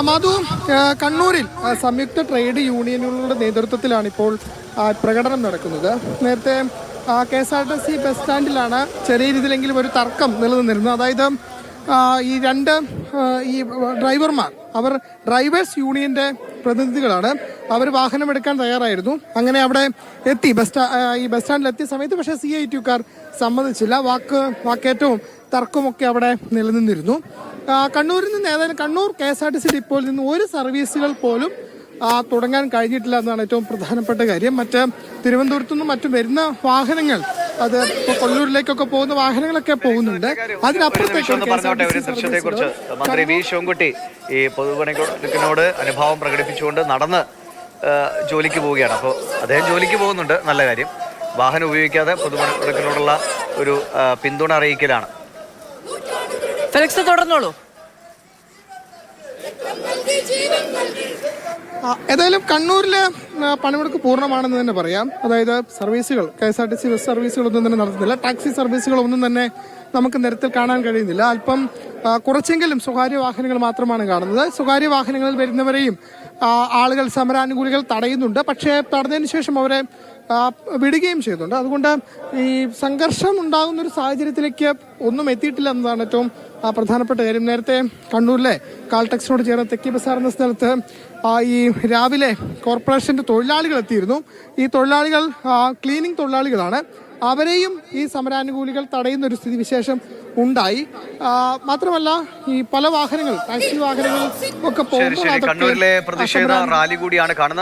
മാധു, കണ്ണൂരിൽ സംയുക്ത ട്രേഡ് യൂണിയനുകളുടെ നേതൃത്വത്തിലാണ് ഇപ്പോൾ പ്രകടനം നടക്കുന്നത്. നേരത്തെ KSRTC ബസ് സ്റ്റാൻഡിലാണ് ചെറിയ രീതിയിലെങ്കിലും ഒരു തർക്കം നിലനിന്നിരുന്നത്. അതായത് ഈ രണ്ട് ഡ്രൈവർമാർ, അവർ ഡ്രൈവേഴ്സ് യൂണിയന്റെ പ്രതിനിധികളാണ്. അവർ വാഹനമെടുക്കാൻ തയ്യാറായിരുന്നു. അങ്ങനെ അവിടെ എത്തി, ഈ ബസ് സ്റ്റാൻഡിൽ എത്തിയ സമയത്ത് പക്ഷേ CITUക്കാർ സമ്മതിച്ചില്ല. വാക്കേറ്റവും തർക്കമൊക്കെ അവിടെ നിലനിന്നിരുന്നു. കണ്ണൂരിൽ നിന്ന് ഏതായാലും കണ്ണൂർ KSRTC ഡിപ്പോയിൽ നിന്ന് ഒരു സർവീസുകൾ പോലും തുടങ്ങാൻ കഴിഞ്ഞിട്ടില്ല എന്നതാണ് ഏറ്റവും പ്രധാനപ്പെട്ട കാര്യം. മറ്റ് തിരുവനന്തപുരത്തു നിന്നും മറ്റും വരുന്ന വാഹനങ്ങൾ, അത് ഇപ്പോൾ കൊല്ലൂരിലേക്കൊക്കെ പോകുന്ന വാഹനങ്ങളൊക്കെ പോകുന്നുണ്ട്. അതിനപ്പുറത്തേക്ക് മന്ത്രി വി ശിവൻകുട്ടി ഈ പൊതുപണിയോട് അനുഭാവം പ്രകടിപ്പിച്ചുകൊണ്ട് നടന്ന് ജോലിക്ക് പോവുകയാണ്. അപ്പോൾ അദ്ദേഹം ജോലിക്ക് പോകുന്നുണ്ട്, നല്ല കാര്യം. വാഹനം ഉപയോഗിക്കാതെ പൊതുപണിയോടുള്ള ഒരു പിന്തുണ അറിയിക്കലാണ്. ഫെലിക്സ് തുടർന്നോളൂ. ഏതായാലും കണ്ണൂരിലെ പണിമുടക്ക് പൂർണ്ണമാണെന്ന് തന്നെ പറയാം. അതായത് സർവീസുകൾ, KSRTC ബസ് സർവീസുകളൊന്നും തന്നെ നടത്തുന്നില്ല. ടാക്സി സർവീസുകളൊന്നും തന്നെ നമുക്ക് നിരത്തിൽ കാണാൻ കഴിയുന്നില്ല. അല്പം കുറച്ചെങ്കിലും സ്വകാര്യ വാഹനങ്ങൾ മാത്രമാണ് കാണുന്നത്. സ്വകാര്യ വാഹനങ്ങളിൽ വരുന്നവരെയും ആളുകൾ, സമരാനുകൂലികൾ തടയുന്നുണ്ട്. പക്ഷേ തടഞ്ഞതിന് ശേഷം അവരെ വിടുകയും ചെയ്യുന്നുണ്ട്. അതുകൊണ്ട് ഈ സംഘർഷം ഉണ്ടാകുന്ന ഒരു സാഹചര്യത്തിലേക്ക് ഒന്നും എത്തിയിട്ടില്ല എന്നതാണ് ഏറ്റവും പ്രധാനപ്പെട്ട കാര്യം. നേരത്തെ കണ്ണൂരിലെ കാൽടെക്സിനോട് ചേർന്ന തെക്കി ബസാർ എന്ന സ്ഥലത്ത് ഈ രാവിലെ കോർപ്പറേഷന്റെ തൊഴിലാളികൾ എത്തിയിരുന്നു. ഈ തൊഴിലാളികൾ ക്ലീനിങ് തൊഴിലാളികളാണ്. അവരെയും ഈ സമരാനുകൂലികൾ തടയുന്ന ഒരു സ്ഥിതിവിശേഷം ഉണ്ടായി. മാത്രമല്ല ഈ പല വാഹനങ്ങൾ, ടാക്സി വാഹനങ്ങൾ ഒക്കെ കണ്ണൂരിലെ പ്രതിഷേധ റാലി കൂടിയാണ് കാണുന്നത്.